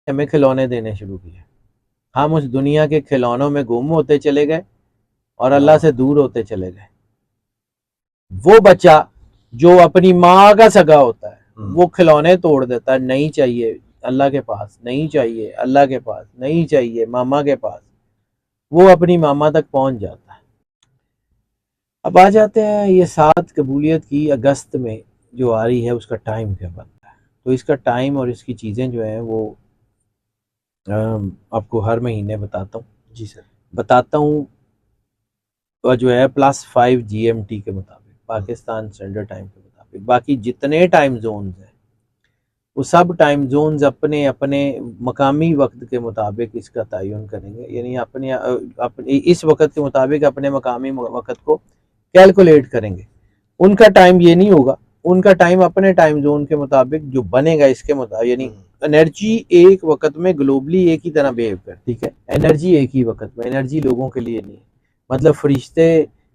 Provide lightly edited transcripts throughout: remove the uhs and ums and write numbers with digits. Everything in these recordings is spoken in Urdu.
ہمیں کھلونے دینے شروع کیے، ہم اس دنیا کے کھلونوں میں گم ہوتے چلے گئے اور اللہ سے دور ہوتے چلے گئے۔ وہ بچہ جو اپنی ماں کا سگا ہوتا ہے وہ کھلونے توڑ دیتا ہے، نہیں چاہیے اللہ کے پاس، نہیں چاہیے اللہ کے پاس، نہیں چاہیے ماما کے پاس، وہ اپنی ماما تک پہنچ جاتا ہے۔ اب آ جاتے ہیں یہ 7 قبولیت کی اگست میں جو آ رہی ہے، اس کا ٹائم کیا بنتا ہے؟ تو اس کا ٹائم اور اس کی چیزیں جو ہیں وہ آپ کو ہر مہینے بتاتا ہوں، جی سر، بتاتا ہوں، اور جو ہے +5 GMT کے مطابق، پاکستان اسٹینڈرڈ ٹائم کے مطابق۔ باقی جتنے ٹائم زونز ہیں وہ سب ٹائم زونز اپنے اپنے مقامی وقت کے مطابق اس کا تعین کریں گے، یعنی اپنے اس وقت کے مطابق اپنے مقامی وقت کو کیلکولیٹ کریں گے۔ ان کا ٹائم یہ نہیں ہوگا، ان کا ٹائم اپنے ٹائم زون کے مطابق جو بنے گا اس کے مطابق، یعنی انرجی ایک وقت میں گلوبلی ایک ہی طرح بیہیو کر، ٹھیک ہے، انرجی ایک ہی وقت میں، انرجی لوگوں کے لیے نہیں ہے۔ مطلب فرشتے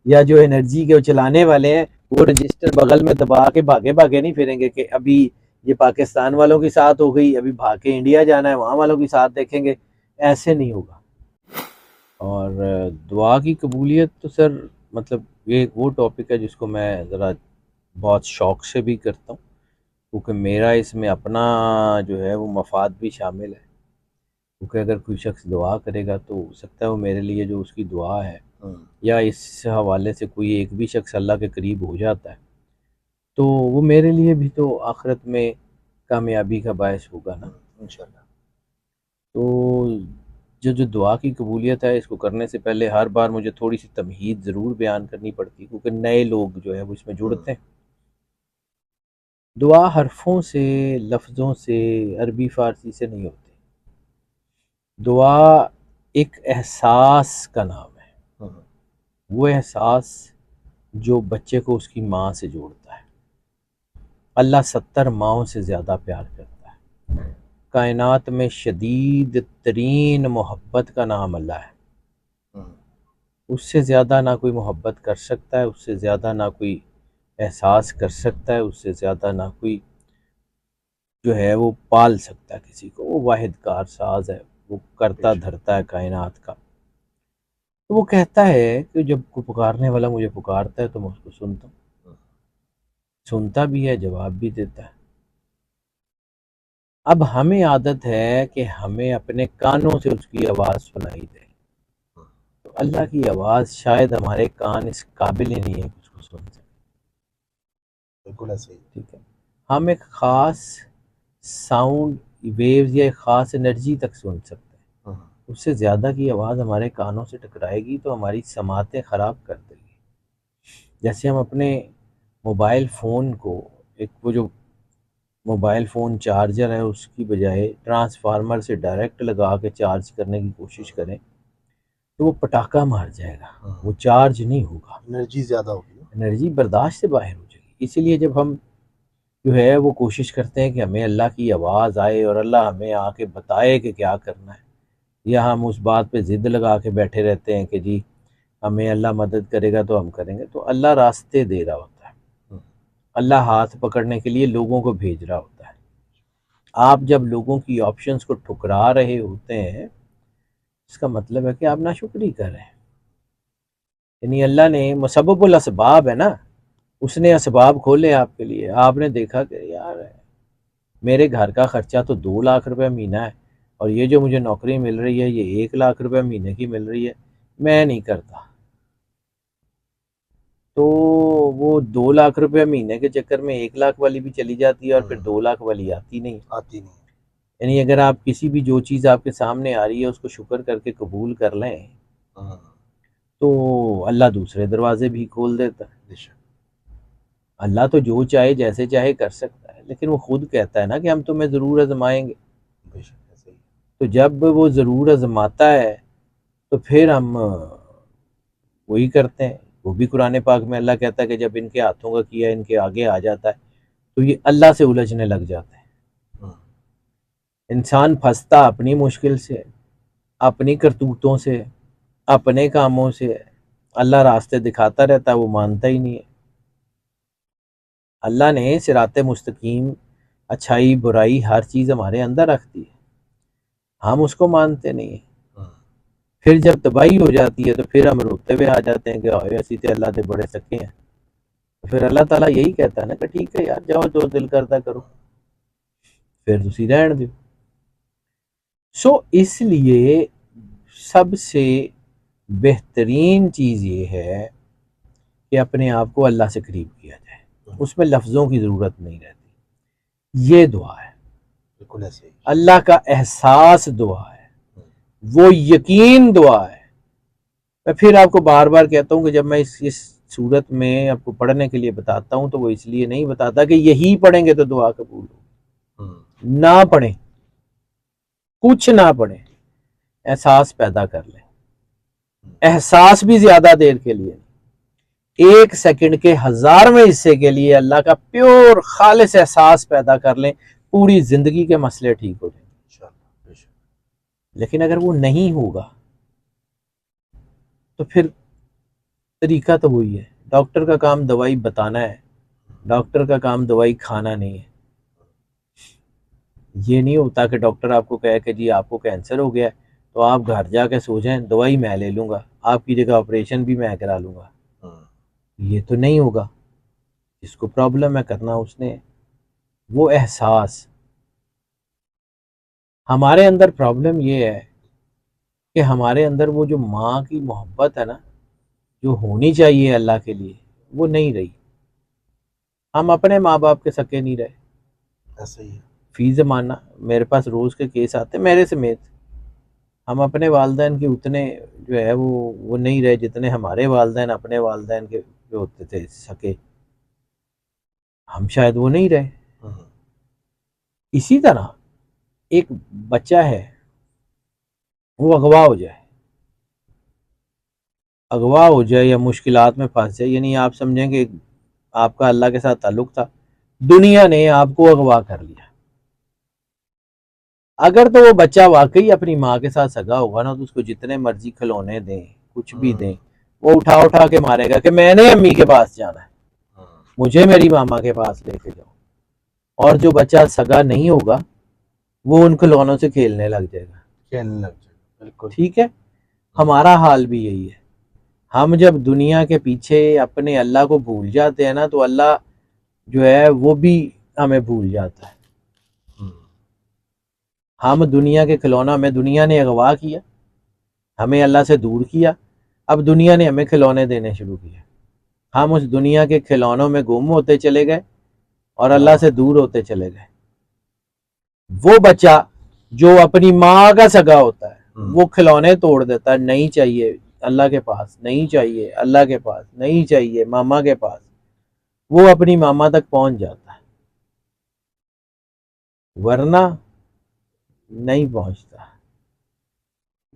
یا جو انرجی کے چلانے والے ہیں وہ رجسٹر بغل میں دبا کے بھاگے بھاگے نہیں پھریں گے کہ ابھی یہ پاکستان والوں کی ساتھ ہو گئی، ابھی بھاگ کے انڈیا جانا ہے، وہاں والوں کی ساتھ دیکھیں گے، ایسے نہیں ہوگا۔ اور دعا کی قبولیت تو سر مطلب یہ وہ ٹاپک ہے جس کو میں ذرا بہت شوق سے بھی کرتا ہوں، کیونکہ میرا اس میں اپنا جو ہے وہ مفاد بھی شامل ہے، کیونکہ اگر کوئی شخص دعا کرے گا تو ہو سکتا ہے وہ میرے لیے جو اس کی دعا ہے یا اس حوالے سے کوئی ایک بھی شخص اللہ کے قریب ہو جاتا ہے تو وہ میرے لیے بھی تو آخرت میں کامیابی کا باعث ہوگا نا انشاءاللہ۔ تو جو دعا کی قبولیت ہے اس کو کرنے سے پہلے ہر بار مجھے تھوڑی سی تمہید ضرور بیان کرنی پڑتی ہے، کیونکہ نئے لوگ جو ہے وہ اس میں جڑتے ہیں۔ دعا حرفوں سے، لفظوں سے، عربی فارسی سے نہیں ہوتی، دعا ایک احساس کا نام ہے، وہ احساس جو بچے کو اس کی ماں سے جوڑتا ہے۔ اللہ 70 ماؤں سے زیادہ پیار کرتا ہے، کائنات میں شدید ترین محبت کا نام اللہ ہے، اس سے زیادہ نہ کوئی محبت کر سکتا ہے، اس سے زیادہ نہ کوئی احساس کر سکتا ہے، اس سے زیادہ نہ کوئی جو ہے وہ پال سکتا ہے کسی کو، وہ واحد کار ساز ہے، وہ کرتا دھرتا ہے کائنات کا۔ تو وہ کہتا ہے کہ جب کوئی پکارنے والا مجھے پکارتا ہے تو میں اس کو سنتا ہوں، سنتا بھی ہے، جواب بھی دیتا ہے۔ اب ہمیں عادت ہے کہ ہمیں اپنے کانوں سے اس کی آواز سنائی دے، تو اللہ کی آواز شاید ہمارے کان اس قابل ہی نہیں ہے کہ اس کو سن سکے، بالکل ایسے ہی۔ ٹھیک ہے۔ ہم ایک خاص ساؤنڈ ویوز یا ایک خاص انرجی تک سن سکتے ہیں، اس سے زیادہ کی آواز ہمارے کانوں سے ٹکرائے گی تو ہماری سماعتیں خراب کر دے گی۔ جیسے ہم اپنے موبائل فون کو، ایک وہ جو موبائل فون چارجر ہے اس کی بجائے ٹرانسفارمر سے ڈائریکٹ لگا کے چارج کرنے کی کوشش کریں تو وہ پٹاخہ مار جائے گا، وہ چارج نہیں ہوگا، انرجی زیادہ ہوگی، انرجی برداشت سے باہر ہو جائے گی۔ اسی لیے جب ہم جو ہے وہ کوشش کرتے ہیں کہ ہمیں اللہ کی آواز آئے اور اللہ ہمیں آ کے بتائے کہ کیا کرنا ہے، یا ہم اس بات پہ ضد لگا کے بیٹھے رہتے ہیں کہ جی ہمیں اللہ مدد کرے گا تو ہم کریں گے، تو اللہ راستے دے رہا ہوتا ہے، اللہ ہاتھ پکڑنے کے لیے لوگوں کو بھیج رہا ہوتا ہے۔ آپ جب لوگوں کی آپشنز کو ٹھکرا رہے ہوتے ہیں اس کا مطلب ہے کہ آپ ناشکری کر رہے ہیں، یعنی اللہ نے مسبب الاسباب ہے نا، اس نے اسباب کھولے آپ کے لیے، آپ نے دیکھا کہ یار میرے گھر کا خرچہ تو 2 لاکھ روپے مہینہ ہے اور یہ جو مجھے نوکری مل رہی ہے یہ 1 لاکھ روپے مہینے کی مل رہی ہے، میں نہیں کرتا، تو وہ 2 لاکھ روپے مہینے کے چکر میں 1 لاکھ والی بھی چلی جاتی ہے اور پھر 2 لاکھ والی آتی نہیں۔ یعنی اگر آپ کسی بھی جو چیز آپ کے سامنے آ رہی ہے اس کو شکر کر کے قبول کر لیں تو اللہ دوسرے دروازے بھی کھول دیتا ہے۔ اللہ تو جو چاہے جیسے چاہے کر سکتا ہے، لیکن وہ خود کہتا ہے نا کہ ہم تمہیں ضرور آزمائیں گے، تو جب وہ ضرور آزماتا ہے تو پھر ہم وہی کرتے ہیں۔ وہ بھی قرآن پاک میں اللہ کہتا ہے کہ جب ان کے ہاتھوں کا کیا ان کے آگے آ جاتا ہے تو یہ اللہ سے الجھنے لگ جاتے ہیں۔ انسان پھنستا اپنی مشکل سے، اپنی کرتوتوں سے، اپنے کاموں سے، اللہ راستے دکھاتا رہتا ہے، وہ مانتا ہی نہیں ہے۔ اللہ نے صراط مستقیم، اچھائی برائی ہر چیز ہمارے اندر رکھ دی ہے، ہم اس کو مانتے نہیں ہیں. ہاں. پھر جب تباہی ہو جاتی ہے تو پھر ہم روتے ہوئے آ جاتے ہیں کہ ایسی تے اللہ دے بڑے سکے ہیں. پھر اللہ تعالیٰ یہی کہتا ہے نا کہ ٹھیک ہے یار، جاؤ جو دل کرتا کرو، پھر اسی رہن دو. سو اس لیے سب سے بہترین چیز یہ ہے کہ اپنے آپ کو اللہ سے قریب کیا جائے. اس میں لفظوں کی ضرورت نہیں رہتی. یہ دعا ہے، بالکل ایسے ہی. اللہ کا احساس دعا ہے، وہ یقین دعا ہے. میں پھر آپ کو بار بار کہتا ہوں کہ جب میں اس صورت میں آپ کو پڑھنے کے لیے بتاتا ہوں تو وہ اس لیے نہیں بتاتا کہ یہی پڑھیں گے تو دعا قبول ہو. نہ پڑھیں، کچھ نہ پڑھیں، احساس پیدا کر لیں. احساس بھی زیادہ دیر کے لیے، 1 سیکنڈ کے 1000ویں حصے کے لیے اللہ کا پیور خالص احساس پیدا کر لیں، پوری زندگی کے مسئلے ٹھیک ہو جائیں. لیکن اگر وہ نہیں ہوگا تو پھر طریقہ تو وہی ہے. ڈاکٹر کا کام دوائی بتانا ہے، ڈاکٹر کا کام دوائی کھانا نہیں ہے. یہ نہیں ہوتا کہ ڈاکٹر آپ کو کہے کہ جی آپ کو کینسر ہو گیا ہے تو آپ گھر جا کے سو جائیں، دوائی میں لے لوں گا، آپ کی جگہ آپریشن بھی میں کرا لوں گا. یہ تو نہیں ہوگا. جس کو پرابلم ہے کرنا اس نے وہ احساس. ہمارے اندر پرابلم یہ ہے کہ ہمارے اندر وہ جو ماں کی محبت ہے نا، جو ہونی چاہیے اللہ کے لیے، وہ نہیں رہی. ہم اپنے ماں باپ کے سکے نہیں رہے. ایسا ہی ہے. فی زمانہ میرے پاس روز کے کیس آتے میرے سمیت. ہم اپنے والدین کے اتنے جو ہے وہ نہیں رہے جتنے ہمارے والدین اپنے والدین کے جو ہوتے تھے سکے. ہم شاید وہ نہیں رہے. اسی طرح ایک بچہ ہے، وہ اغوا ہو جائے یا مشکلات میں پھنس جائے، یعنی آپ سمجھیں کہ آپ کا اللہ کے ساتھ تعلق تھا، دنیا نے آپ کو اغوا کر لیا. اگر تو وہ بچہ واقعی اپنی ماں کے ساتھ سگا ہوگا نا تو اس کو جتنے مرضی کھلونے دیں، کچھ بھی دیں، وہ اٹھا کے مارے گا کہ میں نے امی کے پاس جانا ہے، مجھے میری ماما کے پاس لے کے جاؤ. اور جو بچہ سگا نہیں ہوگا وہ ان کھلونوں سے کھیلنے لگ جائے گا. بالکل ٹھیک ہے. ہمارا حال بھی یہی ہے. ہم جب دنیا کے پیچھے اپنے اللہ کو بھول جاتے ہیں نا تو اللہ جو ہے وہ بھی ہمیں بھول جاتا ہے. ہم دنیا کے کھلونا، ہمیں دنیا نے اغوا کیا، ہمیں اللہ سے دور کیا. اب دنیا نے ہمیں کھلونے دینے شروع کیے. ہم اس دنیا کے کھلونوں میں گم ہوتے چلے گئے اور اللہ سے دور ہوتے چلے گئے. وہ بچہ جو اپنی ماں کا سگا ہوتا ہے وہ کھلونے توڑ دیتا ہے، نہیں چاہیے اللہ کے پاس، نہیں چاہیے اللہ کے پاس، نہیں چاہیے ماما کے پاس. وہ اپنی ماما تک پہنچ جاتا ہے، ورنہ نہیں پہنچتا.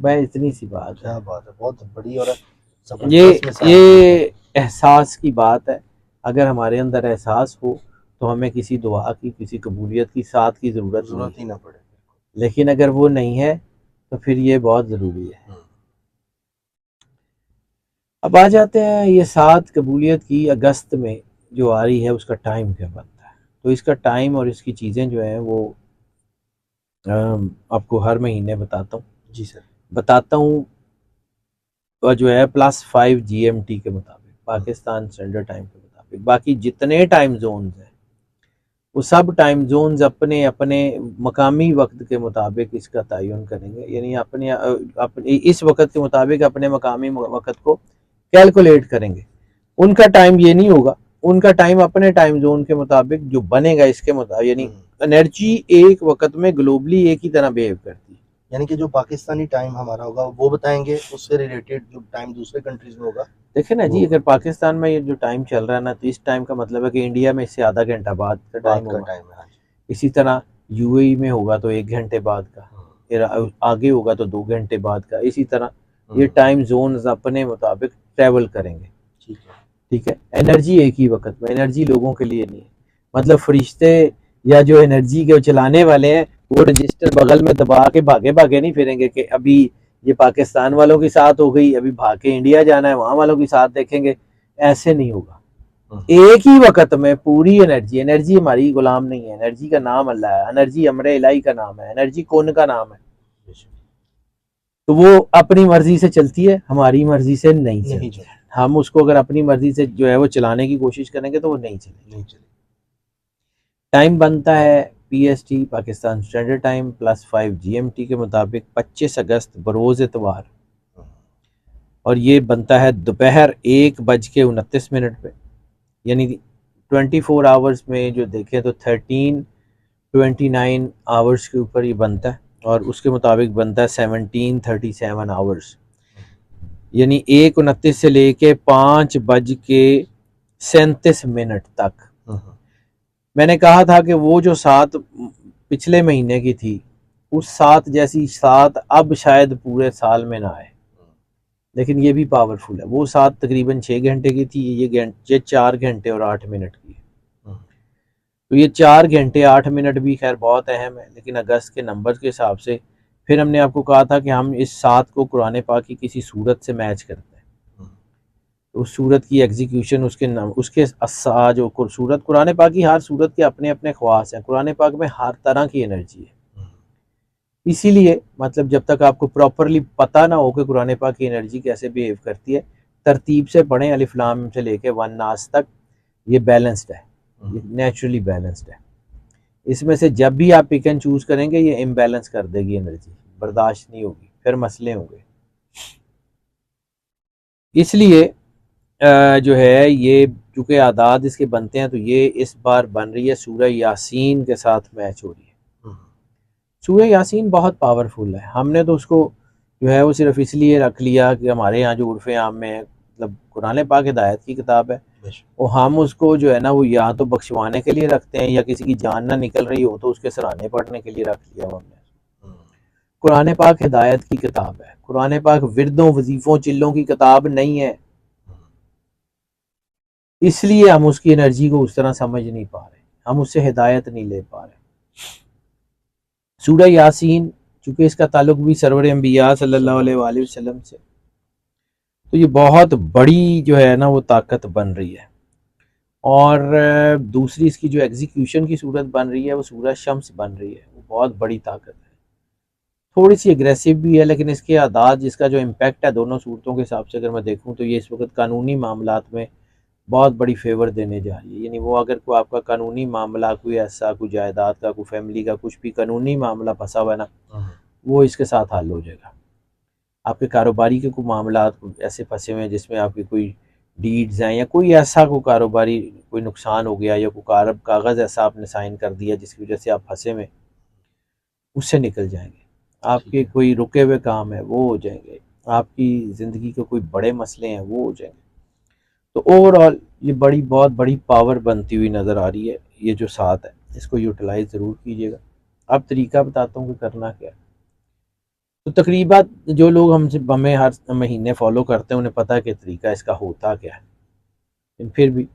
بھائی اتنی سی بات ہے. کیا بات ہے، بہت بڑی اور یہ احساس کی بات ہے. اگر ہمارے اندر احساس ہو تو ہمیں کسی دعا کی، کسی قبولیت کی ساتھ کی ضرورت ہی نہ پڑے. لیکن اگر وہ نہیں ہے تو پھر یہ بہت ضروری ہے. اب آ جاتے ہیں یہ 7 قبولیت کی اگست میں جو آ رہی ہے اس کا ٹائم کیا بنتا ہے. تو اس کا ٹائم اور اس کی چیزیں جو ہیں وہ آپ کو ہر مہینے بتاتا ہوں. جی سر. بتاتا ہوں جو ہے +5 GMT کے مطابق، پاکستان اسٹینڈرڈ ٹائم کے مطابق. باقی جتنے ٹائم زونز ہیں وہ سب ٹائم زونز اپنے اپنے مقامی وقت کے مطابق اس کا تعین کریں گے. یعنی اپنے اس وقت کے مطابق اپنے مقامی وقت کو کیلکولیٹ کریں گے. ان کا ٹائم یہ نہیں ہوگا، ان کا ٹائم اپنے ٹائم زون کے مطابق جو بنے گا اس کے مطابق. یعنی انرجی ایک وقت میں گلوبلی ایک ہی طرح بیہیو کرتی ہے. یعنی کہ جو پاکستانی ٹائم ہمارا ہوگا وہ بتائیں گے، اس سے ریلیٹڈ جو ٹائم دوسرے کنٹریز میں ہوگا. دیکھیں نا جی، اگر پاکستان میں یہ جو ٹائم چل رہا ہے نا تو اس ٹائم کا مطلب ہے کہ انڈیا میں اس سے آدھا گھنٹہ بعد کا ٹائم ہوگا. اسی طرح UAE میں ہوگا تو 1 گھنٹے بعد کا، پھر آگے ہوگا تو 2 گھنٹے بعد کا. اسی طرح یہ ٹائم زونز اپنے مطابق ٹریول کریں گے. ٹھیک ہے. انرجی ایک ہی وقت میں، انرجی لوگوں کے لیے نہیں ہے. مطلب فرشتے یا جو انرجی کے چلانے والے ہیں وہ رجسٹر بغل میں دبا کے بھاگے نہیں پھریں گے کہ ابھی یہ پاکستان والوں کی ساتھ ہو گئی، ابھی بھاگ کے انڈیا جانا ہے، وہاں والوں کی ساتھ دیکھیں گے. ایسے نہیں ہوگا. ایک ہی وقت میں پوری انرجی ہماری غلام نہیں ہے. انرجی کا نام اللہ ہے، انرجی امر الہی کا نام ہے، انرجی کون کا نام ہے. تو وہ اپنی مرضی سے چلتی ہے، ہماری مرضی سے نہیں چلتی چلے ہم اس کو اگر اپنی مرضی سے جو ہے وہ چلانے کی کوشش کریں گے تو وہ نہیں چلے گی۔ نہیں چلے ٹائم بنتا ہے P S T Pakistan standard time +5 G M T کے مطابق 25 اگست بروز اتوار، اور یہ بنتا ہے دوپہر 1:29 پہ، یعنی 24 آورز میں جو دیکھیں تو 1329 آورز کے اوپر یہ بنتا ہے، اور اس کے مطابق بنتا ہے 1737 آورز، یعنی 1:29 سے لے کے 5:37 تک۔ میں نے کہا تھا کہ وہ جو سات پچھلے مہینے کی تھی، اس سات جیسی سات اب شاید پورے سال میں نہ آئے، لیکن یہ بھی پاورفل ہے۔ وہ سات تقریباً 6 گھنٹے کی تھی، یہ 4 گھنٹے اور 8 منٹ کی ہے۔ تو یہ 4 گھنٹے 8 منٹ بھی خیر بہت اہم ہے، لیکن اگست کے نمبر کے حساب سے پھر ہم نے آپ کو کہا تھا کہ ہم اس سات کو قرآن پاک کی کسی صورت سے میچ کرتے ہیں، تو اس صورت کی ایگزیکیوشن اس کے جو صورت قرآن پاک کی ہر صورت کے اپنے اپنے خواص ہیں، قرآن پاک میں ہر طرح کی انرجی ہے، اسی لیے مطلب جب تک آپ کو پراپرلی پتہ نہ ہو کہ قرآن پاک کی انرجی کیسے بیہیو کرتی ہے، ترتیب سے پڑھیں الف لام سے لے کے ون ناس تک، یہ بیلنسڈ ہے، یہ نیچرلی بیلنسڈ ہے۔ اس میں سے جب بھی آپ پک اینڈ چوز کریں گے یہ امبیلنس کر دے گی، انرجی برداشت نہیں ہوگی، پھر مسئلے ہوں گے۔ اس لیے جو ہے یہ چونکہ اعداد اس کے بنتے ہیں، تو یہ اس بار بن رہی ہے سورہ یاسین کے ساتھ میچ ہو رہی ہے۔ سورہ یاسین بہت پاورفل ہے، ہم نے تو اس کو جو ہے وہ صرف اس لیے رکھ لیا کہ ہمارے یہاں جو عرف عام میں ہے، مطلب قرآن پاک ہدایت کی کتاب ہے، اور ہم اس کو جو ہے نا وہ یا تو بخشوانے کے لیے رکھتے ہیں، یا کسی کی جان نہ نکل رہی ہو تو اس کے سرانے پڑھنے کے لیے رکھ لیا ہم نے۔ قرآن پاک ہدایت کی کتاب ہے، قرآن پاک وردوں وظیفوں چلوں کی کتاب نہیں ہے، اس لیے ہم اس کی انرجی کو اس طرح سمجھ نہیں پا رہے، ہم اس سے ہدایت نہیں لے پا رہے۔ سورہ یاسین چونکہ اس کا تعلق بھی سرور انبیاء صلی اللہ علیہ وآلہ وسلم سے، تو یہ بہت بڑی جو ہے نا وہ طاقت بن رہی ہے، اور دوسری اس کی جو ایگزیکیوشن کی صورت بن رہی ہے وہ سورہ شمس بن رہی ہے، وہ بہت بڑی طاقت ہے، تھوڑی سی اگریسو بھی ہے، لیکن اس کے اعداد جس کا جو امپیکٹ ہے دونوں صورتوں کے حساب سے اگر میں دیکھوں تو یہ اس وقت قانونی معاملات میں بہت بڑی فیور دینے جا رہی ہے، یعنی وہ اگر کوئی آپ کا قانونی معاملہ کوئی ایسا کوئی جائیداد کا کوئی فیملی کا کچھ بھی قانونی معاملہ پھنسا ہوا ہے نا، وہ اس کے ساتھ حل ہو جائے گا۔ آپ کے کاروباری کے کوئی معاملات ایسے پھنسے ہوئے ہیں جس میں آپ کی کوئی ڈیڈز ہیں، یا کوئی ایسا کوئی کاروباری کوئی نقصان ہو گیا، یا کوئی کاغذ ایسا آپ نے سائن کر دیا جس کی وجہ سے آپ پھنسے ہوئے، اس سے نکل جائیں گے۔ آپ کے کوئی رکے ہوئے کام ہے وہ ہو جائیں گے، آپ کی زندگی کے کوئی بڑے مسئلے ہیں وہ ہو جائیں گے۔ تو اوور آل یہ بہت بڑی پاور بنتی ہوئی نظر آ رہی ہے، یہ جو ساتھ ہے اس کو یوٹیلائز ضرور کیجیے گا۔ اب طریقہ بتاتا ہوں کہ کرنا کیا ہے۔ تو تقریباً جو لوگ ہمیں ہر مہینے فالو کرتے ہیں انہیں پتہ ہے کہ طریقہ اس کا ہوتا کیا ہے، لیکن پھر بھی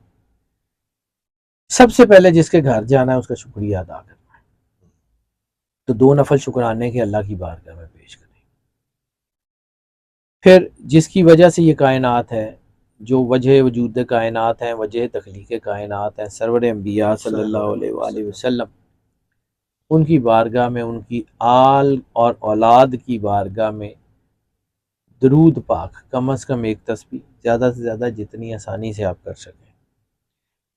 سب سے پہلے جس کے گھر جانا ہے اس کا شکریہ ادا کرنا ہے، تو 2 نفل شکرانے کے اللہ کی بارگاہ میں پیش کریں۔ پھر جس کی وجہ سے یہ کائنات ہے، جو وجہ وجود کائنات ہیں، وجہ تخلیق کائنات ہیں، سرور انبیاء صلی اللہ علیہ وآلہ وسلم، ان کی بارگاہ میں، ان کی آل اور اولاد کی بارگاہ میں درود پاک کم از کم ایک تسبیح، زیادہ سے زیادہ جتنی آسانی سے آپ کر سکیں۔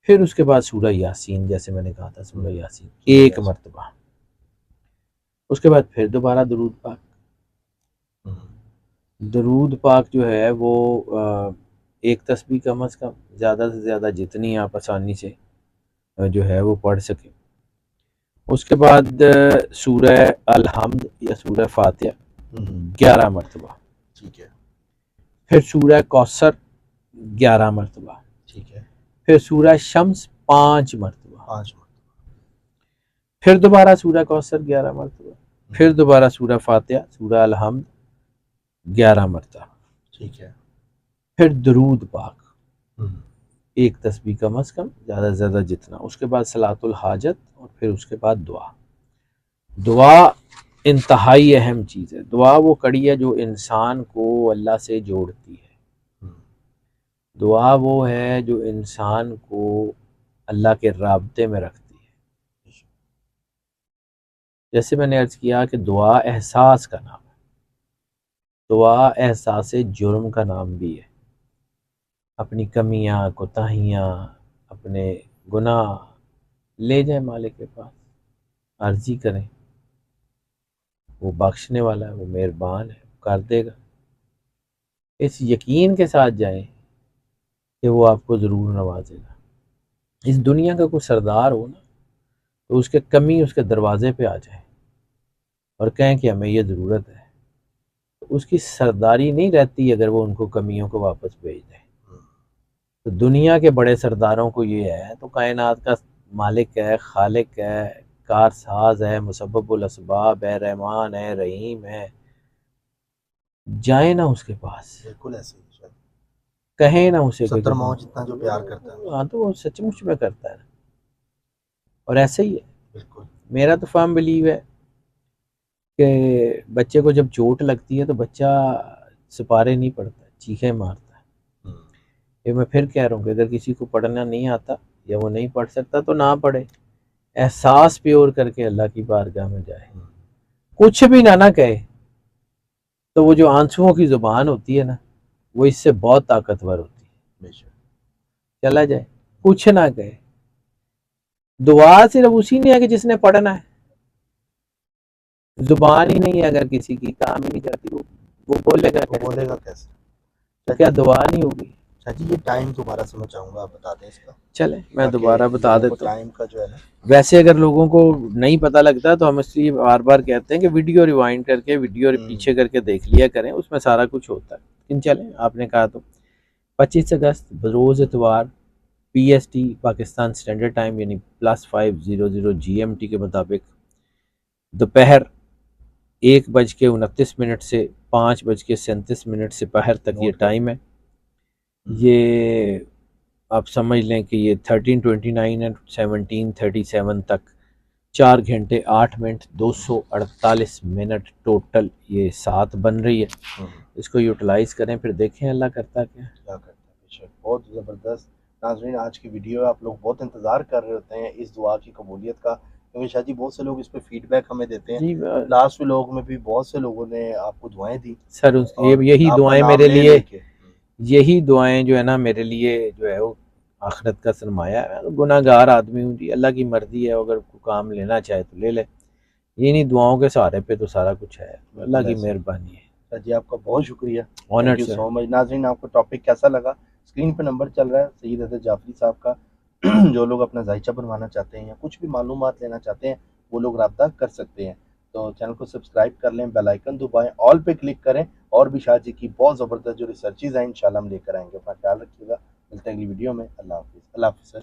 پھر اس کے بعد سورہ یاسین، جیسے میں نے کہا تھا سورہ یاسین ایک مرتبہ، اس کے بعد پھر دوبارہ درود پاک۔ درود پاک جو ہے وہ ایک تسبیح کم از کم، زیادہ سے زیادہ جتنی آپ آسانی سے جو ہے وہ پڑھ سکیں۔ اس کے بعد سورہ الحمد یا سورہ فاتحہ 11 مرتبہ، ٹھیک ہے، پھر سورہ کوثر 11 مرتبہ، ٹھیک ہے، پھر سورہ شمس 5 مرتبہ، 5 پھر دوبارہ سورہ کوثر 11 مرتبہ، پھر دوبارہ سورہ فاتحہ سورہ الحمد 11 مرتبہ، ٹھیک ہے، پھر درود پاک ایک تسبیح کم از کم، زیادہ سے زیادہ جتنا، اس کے بعد صلاۃ الحاجت، اور پھر اس کے بعد دعا۔ دعا انتہائی اہم چیز ہے، دعا وہ کڑی ہے جو انسان کو اللہ سے جوڑتی ہے، دعا وہ ہے جو انسان کو اللہ کے رابطے میں رکھتی ہے۔ جیسے میں نے عرض کیا کہ دعا احساس کا نام ہے، دعا احساس جرم کا نام بھی ہے. اپنی کمیاں، کوتاہیاں، اپنے گناہ لے جائیں مالک کے پاس، عرضی کریں، وہ بخشنے والا ہے، وہ مہربان ہے، وہ کر دے گا. اس یقین کے ساتھ جائیں کہ وہ آپ کو ضرور نوازے گا. اس دنیا کا کوئی سردار ہو نا تو اس کے کمی اس کے دروازے پہ آ جائے اور کہیں کہ ہمیں یہ ضرورت ہے، تو اس کی سرداری نہیں رہتی اگر وہ ان کو کمیوں کو واپس بھیج دیں. تو دنیا کے بڑے سرداروں کو یہ ہے، تو کائنات کا مالک ہے، خالق ہے، کار ساز ہے، مسبب الاسباب ہے، رحمان ہے، رحیم ہے، جائیں نا اس کے پاس، بالکل ایسے ہی شاید کہیں نا اسے کہ 70 ماہ جتنا جو پیار کرتا ہے. ہاں تو وہ سچ مچ میں کرتا ہے. اور ایسے ہی ہے. بالکل میرا تو فرم بلیو ہے کہ بچے کو جب چوٹ لگتی ہے تو بچہ سپارے نہیں پڑتا، چیخیں مارتا ہے. یہ میں پھر کہہ رہا ہوں کہ اگر کسی کو پڑھنا نہیں آتا یا وہ نہیں پڑھ سکتا تو نہ پڑھے، احساس پیور کر کے اللہ کی بارگاہ میں جائے، کچھ بھی نہ کہے. تو وہ جو آنسوؤں کی زبان ہوتی ہے نا، وہ اس سے بہت طاقتور ہوتی ہے. چلا جائے، کچھ نہ کہے. دعا صرف اسی نے ہے کہ جس نے پڑھنا ہے. زبان ہی نہیں ہے اگر کسی کی، کام ہی نہیں کرتی، وہ بولے گا کیسے؟ تو کیا دعا نہیں ہوگی؟ جی یہ ٹائم دوبارہ سے میں چاہوں گا آپ بتا دیں اس کا. چلیں میں دوبارہ بتا دیتا ہوں. ٹائم کا جو ہے نا، ویسے اگر لوگوں کو نہیں پتہ لگتا تو ہم اس لیے بار بار کہتے ہیں کہ ویڈیو ریوائنڈ کر کے، ویڈیو پیچھے کر کے دیکھ لیا کریں، اس میں سارا کچھ ہوتا ہے. لیکن چلیں آپ نے کہا تو 25 اگست بروز اتوار PST پاکستان اسٹینڈرڈ ٹائم یعنی +5:00 GMT کے مطابق دوپہر 1:29 سے 5:37 سپہر تک یہ ٹائم ہے. یہ آپ سمجھ لیں کہ یہ 13:29 اور 17:37 تک 4 گھنٹے 8 منٹ 248 منٹ ٹوٹل یہ سات بن رہی ہے. اس کو یوٹیلائز کریں، پھر دیکھیں اللہ کرتا کیا کرتا ہے. بہت زبردست. ناظرین آج کی ویڈیو آپ لوگ بہت انتظار کر رہے ہوتے ہیں اس دعا کی قبولیت کا، کیونکہ شاہ جی بہت سے لوگ اس پہ فیڈ بیک ہمیں دیتے ہیں. جی لاسٹ لوگ میں بھی بہت سے لوگوں نے آپ کو دعائیں دی. سر. یہی دعائیں میرے لیے، یہی دعائیں جو ہے نا میرے لیے جو ہے وہ آخرت کا سرمایہ ہے. گناہ گار آدمی ہوں جی، اللہ کی مرضی ہے، اگر کوئی کام لینا چاہے تو لے لے. انہی دعاؤں کے سہارے پہ تو سارا کچھ ہے، اللہ کی مہربانی ہے. جی آپ کا بہت شکریہ. آنر تھینک یو سو مچ. ناظرین آپ کو ٹاپک کیسا لگا؟ اسکرین پہ نمبر چل رہا ہے سید حضرت جعفری صاحب کا. جو لوگ اپنا ذائچہ بنوانا چاہتے ہیں یا کچھ بھی معلومات لینا چاہتے ہیں وہ لوگ رابطہ کر سکتے ہیں. تو چینل کو سبسکرائب کر لیں، بیل آئیکن دبائیں، آل پہ کلک کریں، اور بھی شاہ جی کی بہت زبردست جو ریسرچز ہیں انشاءاللہ ہم لے کر آئیں گے. اپنا خیال رکھیے گا. ملتے ہیں اگلی ویڈیو میں. اللہ حافظ. اللہ حافظ سر.